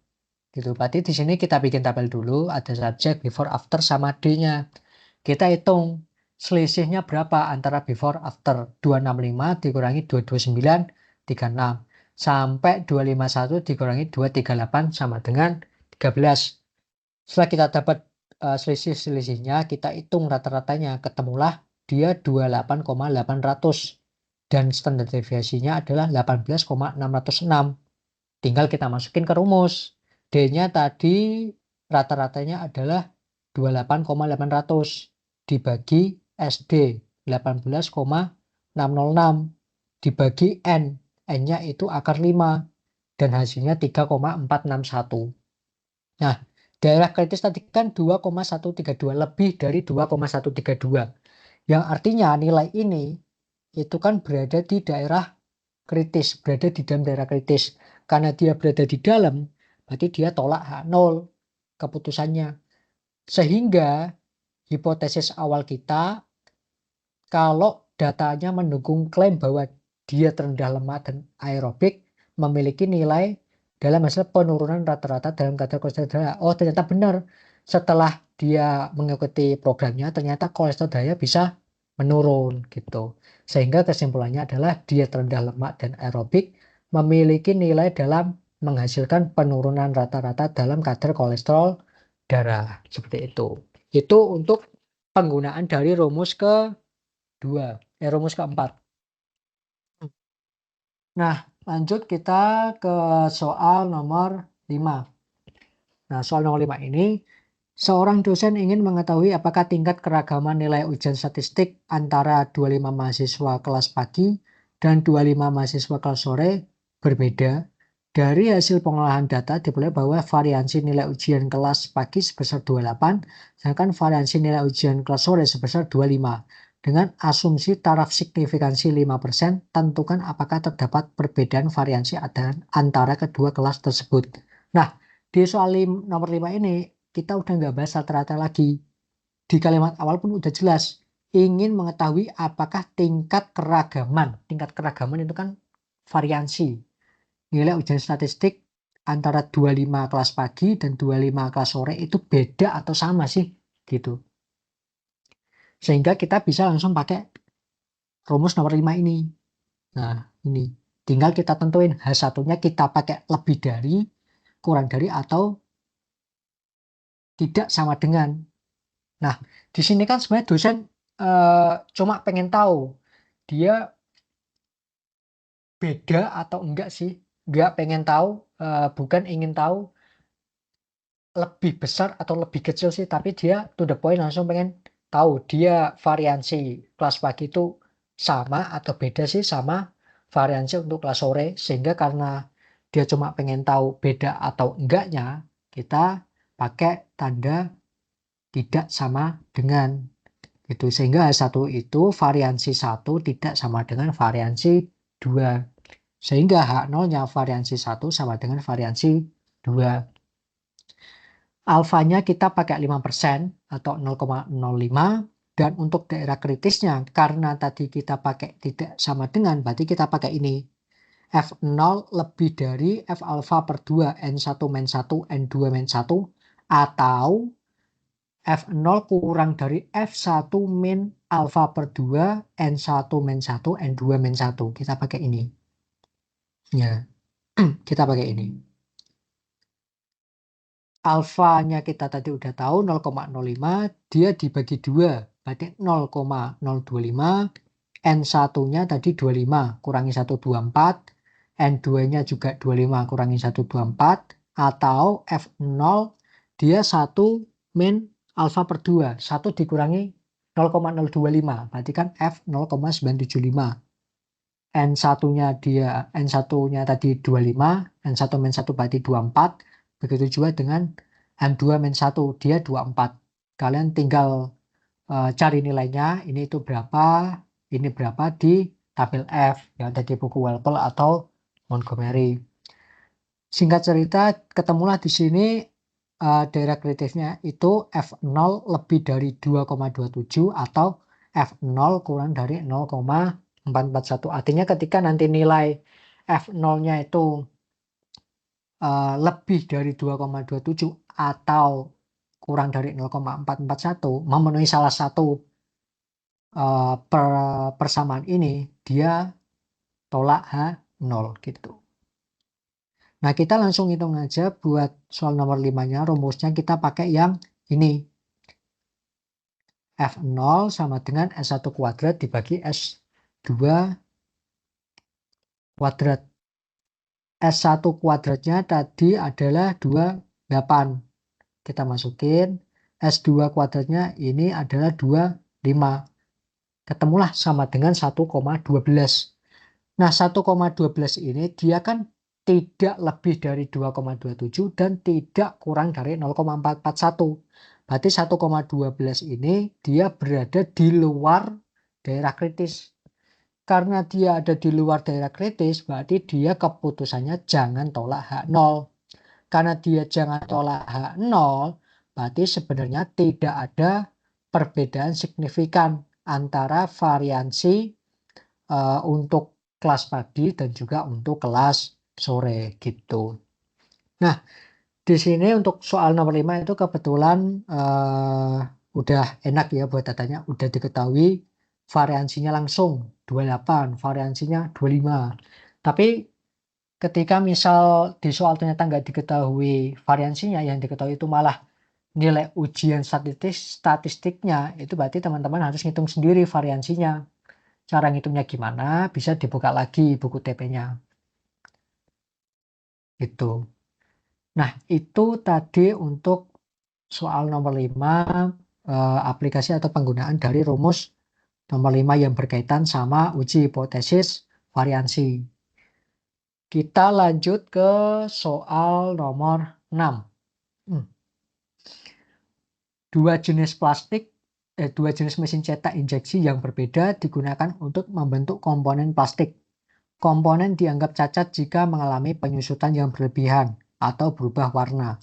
Gitu. Berarti di sini kita bikin tabel dulu, ada subjek, before, after, sama D-nya. Kita hitung selisihnya berapa antara before, after. 265 dikurangi 229, 36. Sampai 251 dikurangi 238 sama dengan 13. Setelah kita dapat selisih-selisihnya, kita hitung rata-ratanya, ketemulah dia 28,800 dan standar deviasinya adalah 18,606. Tinggal kita masukin ke rumus. D-nya tadi rata-ratanya adalah 28,800 dibagi SD 18,606 dibagi N. N-nya itu akar 5 dan hasilnya 3,461. Nah, daerah kritis tadi kan 2,132, lebih dari 2,132. Yang artinya nilai ini itu kan berada di daerah kritis, berada di dalam daerah kritis. Karena dia berada di dalam, berarti dia tolak H0 keputusannya. Sehingga hipotesis awal kita, kalau datanya mendukung klaim bahwa dia terendah lemak dan aerobik, memiliki nilai dalam hasil penurunan rata-rata dalam kadar kolesterol darah. Oh, ternyata benar. Setelah dia mengikuti programnya, ternyata kolesterol darahnya bisa menurun gitu. Sehingga kesimpulannya adalah dia terendah lemak dan aerobik memiliki nilai dalam menghasilkan penurunan rata-rata dalam kadar kolesterol darah. Seperti itu. Itu untuk penggunaan dari rumus rumus keempat. Nah, lanjut kita ke soal nomor 5. Nah, soal nomor 5 ini, seorang dosen ingin mengetahui apakah tingkat keragaman nilai ujian statistik antara 25 mahasiswa kelas pagi dan 25 mahasiswa kelas sore berbeda. Dari hasil pengolahan data diperoleh bahwa variansi nilai ujian kelas pagi sebesar 28, sedangkan variansi nilai ujian kelas sore sebesar 25. Dengan asumsi taraf signifikansi 5%, tentukan apakah terdapat perbedaan variansi antara kedua kelas tersebut. Nah, di soal nomor 5 ini, kita udah nggak bahas rata-rata lagi. Di kalimat awal pun udah jelas. Ingin mengetahui apakah tingkat keragaman. Tingkat keragaman itu kan variansi. Nilai ujian statistik antara 25 kelas pagi dan 25 kelas sore itu beda atau sama sih? Gitu. Sehingga kita bisa langsung pakai rumus nomor 5 ini. Nah, ini. Tinggal kita tentuin H1-nya kita pakai lebih dari, kurang dari, atau tidak sama dengan. Nah, di sini kan sebenarnya dosen cuma pengen tahu dia beda atau enggak sih. Enggak pengen tahu, bukan ingin tahu lebih besar atau lebih kecil sih, tapi dia to the point langsung pengen tahu dia variansi kelas pagi itu sama atau beda sih sama variansi untuk kelas sore. Sehingga karena dia cuma pengen tahu beda atau enggaknya, kita pakai tanda tidak sama dengan gitu. Sehingga H1 itu variansi 1 tidak sama dengan variansi 2. Sehingga H0-nya variansi 1 sama dengan variansi 2. Alfanya kita pakai 5% atau 0,05. Dan untuk daerah kritisnya, karena tadi kita pakai tidak sama dengan, berarti kita pakai ini. F0 lebih dari F alfa per 2, N1 min 1, N2 min 1, atau F0 kurang dari F1 min alfa per 2, N1 min 1, N2 min 1. Kita pakai ini. Ya, kita pakai ini. Alfanya kita tadi udah tahu 0,05, dia dibagi 2, berarti 0,025. N1-nya tadi 25, kurangi 124. N2-nya juga 25, kurangi 124. Atau F0, dia 1 min alfa per 2. 1 dikurangi 0,025, berarti kan F 0,975. N1-nya tadi 25, N1 min 1 berarti 24. Begitu juga dengan M2 min 1, dia 24. Kalian tinggal cari nilainya, ini itu berapa, ini berapa di tabel F yang ada di buku Walpole atau Montgomery. Singkat cerita, ketemulah di sini daerah kritisnya itu F0 lebih dari 2,27 atau F0 kurang dari 0,441. Artinya ketika nanti nilai F0-nya itu lebih dari 2,27 atau kurang dari 0,441 memenuhi salah satu persamaan ini, dia tolak H0 gitu. Nah, kita langsung hitung aja buat soal nomor 5-nya, rumusnya kita pakai yang ini. F0 sama dengan S1 kuadrat dibagi S2 kuadrat. S1 kuadratnya tadi adalah 28. Kita masukin. S2 kuadratnya ini adalah 25. Ketemulah sama dengan 1,12. Nah, 1,12 ini dia kan tidak lebih dari 2,27 dan tidak kurang dari 0,441. Berarti 1,12 ini dia berada di luar daerah kritis. Karena dia ada di luar daerah kritis, berarti dia keputusannya jangan tolak H0. Karena dia jangan tolak H0, berarti sebenarnya tidak ada perbedaan signifikan antara variansi untuk kelas pagi dan juga untuk kelas sore gitu. Nah, di sini untuk soal nomor 5 itu kebetulan udah enak ya buat datanya, udah diketahui variansinya langsung 28, variansinya 25. Tapi ketika misal di soal ternyata nggak diketahui variansinya, yang diketahui itu malah nilai ujian statistiknya, itu berarti teman-teman harus ngitung sendiri variansinya. Cara ngitungnya gimana? Bisa dibuka lagi buku TP-nya. Gitu. Nah, itu tadi untuk soal nomor 5, aplikasi atau penggunaan dari rumus nomor 5 yang berkaitan sama uji hipotesis variansi. Kita lanjut ke soal nomor 6. Dua jenis mesin cetak injeksi yang berbeda digunakan untuk membentuk komponen plastik. Komponen dianggap cacat jika mengalami penyusutan yang berlebihan atau berubah warna.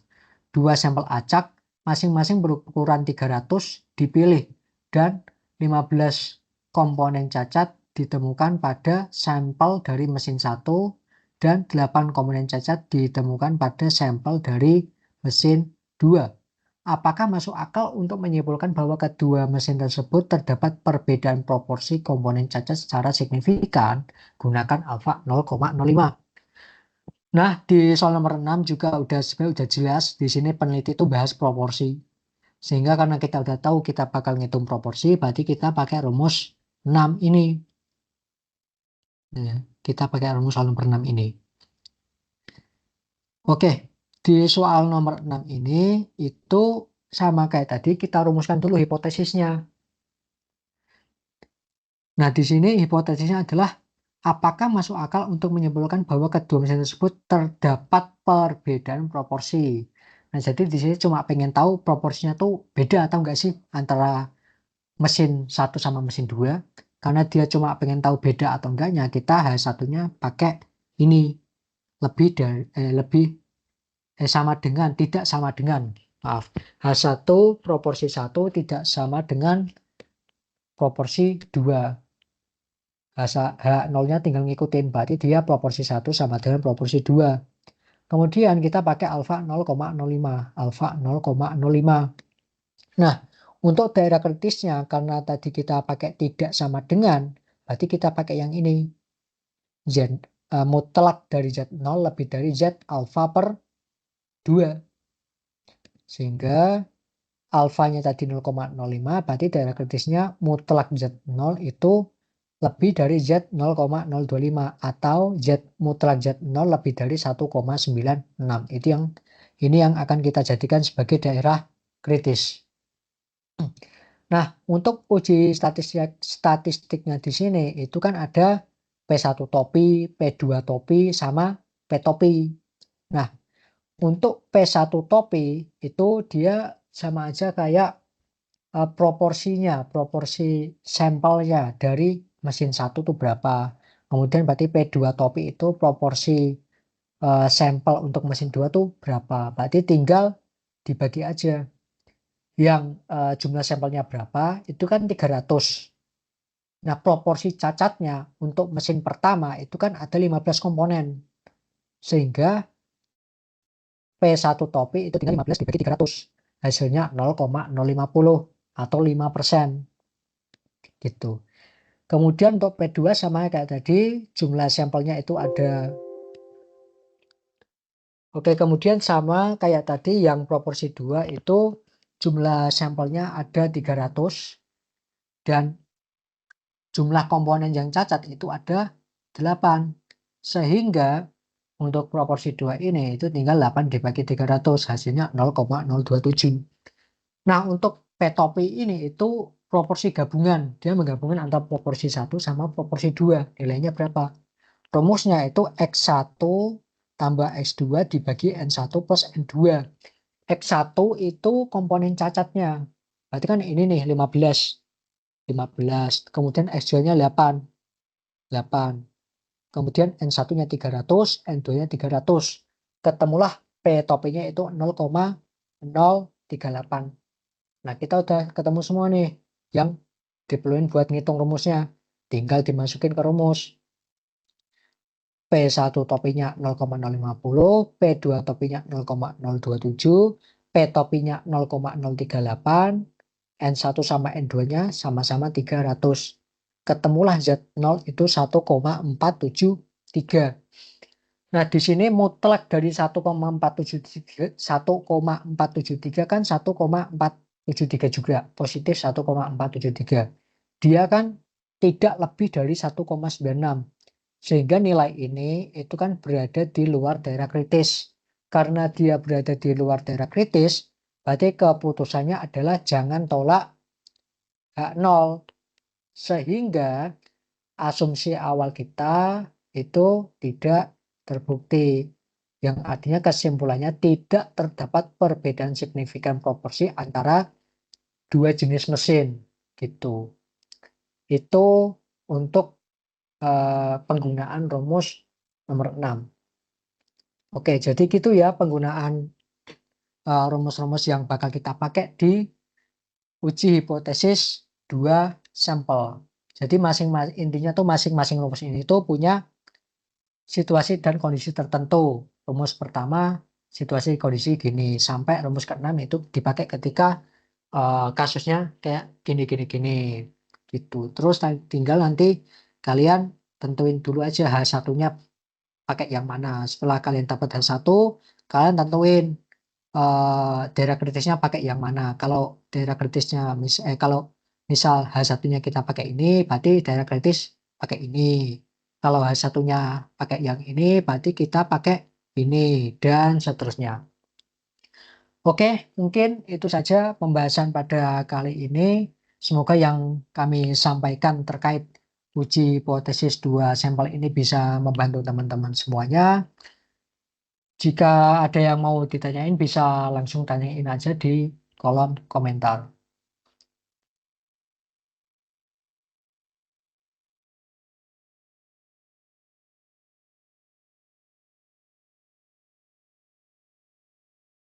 Dua sampel acak masing-masing berukuran 300 dipilih dan 15 komponen cacat ditemukan pada sampel dari mesin 1 dan 8 komponen cacat ditemukan pada sampel dari mesin 2. Apakah masuk akal untuk menyimpulkan bahwa kedua mesin tersebut terdapat perbedaan proporsi komponen cacat secara signifikan? Gunakan alfa 0,05. Nah, di soal nomor 6 juga udah jelas, di sini peneliti itu bahas proporsi. Sehingga karena kita udah tahu kita bakal ngitung proporsi, berarti kita pakai rumus 6 ini. Ya, kita pakai rumus soal nomor 6 ini. Oke, di soal nomor 6 ini itu sama kayak tadi, kita rumuskan dulu hipotesisnya. Nah, di sini hipotesisnya adalah apakah masuk akal untuk menyimpulkan bahwa kedua mesin tersebut terdapat perbedaan proporsi. Nah, jadi di sini cuma pengen tahu proporsinya tuh beda atau enggak sih antara mesin 1 sama mesin 2. Karena dia cuma pengen tahu beda atau enggaknya, kita H1-nya pakai ini sama dengan, tidak sama dengan. Maaf, H1 proporsi 1 tidak sama dengan proporsi 2. H0-nya tinggal ngikutin, berarti dia proporsi 1 sama dengan proporsi 2. Kemudian kita pakai alfa 0,05. Alfa 0,05. Nah, untuk daerah kritisnya, karena tadi kita pakai tidak sama dengan, berarti kita pakai yang ini. Z mutlak dari Z0 lebih dari Z alfa per 2. Sehingga alfanya tadi 0,05, berarti daerah kritisnya mutlak Z0 itu lebih dari Z 0,025 atau Z mutlak Z0 lebih dari 1,96. Ini yang akan kita jadikan sebagai daerah kritis. Nah, untuk uji statistiknya di sini itu kan ada P1 topi, P2 topi, sama P topi. Nah, untuk P1 topi itu dia sama aja kayak proporsinya, proporsi sampelnya dari mesin 1 itu berapa. Kemudian berarti P2 topi itu proporsi sampel untuk mesin 2 tuh berapa. Berarti tinggal dibagi aja. Yang jumlah sampelnya berapa, itu kan 300. Nah, proporsi cacatnya untuk mesin pertama itu kan ada 15 komponen. Sehingga P1 topi itu tinggal 15 dibagi 300. Hasilnya 0,050 atau 5%. Gitu. Kemudian untuk P2 sama kayak tadi, jumlah sampelnya itu ada. Oke, kemudian sama kayak tadi yang proporsi 2 itu jumlah sampelnya ada 300 dan jumlah komponen yang cacat itu ada 8. Sehingga untuk proporsi 2 ini itu tinggal 8 dibagi 300, hasilnya 0,027. Nah, untuk P topi ini itu proporsi gabungan. Dia menggabungkan antara proporsi 1 sama proporsi 2. Nilainya berapa? Rumusnya itu X1 tambah X2 dibagi N1 plus N2. X1 itu komponen cacatnya. Berarti kan ini nih 15. Kemudian X2-nya 8. Kemudian N1-nya 300, N2-nya 300. Ketemulah P topinya itu 0,038. Nah, kita udah ketemu semua nih yang diperluin buat ngitung rumusnya. Tinggal dimasukin ke rumus. P1 topinya 0,050, P2 topinya 0,027, P topinya 0,038, N1 sama N2-nya sama-sama 300. Ketemulah Z0 itu 1,473. Nah, di sini mutlak dari 1,473 kan 1,473 juga, positif 1,473. Dia kan tidak lebih dari 1,96. Sehingga nilai ini itu kan berada di luar daerah kritis. Karena dia berada di luar daerah kritis, berarti keputusannya adalah jangan tolak H0. Sehingga asumsi awal kita itu tidak terbukti. Yang artinya kesimpulannya tidak terdapat perbedaan signifikan proporsi antara dua jenis mesin. Gitu. Itu untuk penggunaan rumus nomor 6. Oke, jadi gitu ya penggunaan rumus-rumus yang bakal kita pakai di uji hipotesis 2 sampel. Jadi intinya tuh masing-masing rumus ini tuh punya situasi dan kondisi tertentu. Rumus pertama situasi kondisi gini sampai rumus ke-6 itu dipakai ketika kasusnya kayak gini gitu. Terus tinggal nanti kalian tentuin dulu aja H1-nya pakai yang mana. Setelah kalian dapat H1, kalian tentuin daerah kritisnya pakai yang mana. Kalau daerah kritisnya kalau misal H1-nya kita pakai ini, berarti daerah kritis pakai ini. Kalau H1-nya pakai yang ini, berarti kita pakai ini dan seterusnya. Oke, mungkin itu saja pembahasan pada kali ini. Semoga yang kami sampaikan terkait uji hipotesis 2 sampel ini bisa membantu teman-teman semuanya. Jika ada yang mau ditanyain bisa langsung tanyain aja di kolom komentar.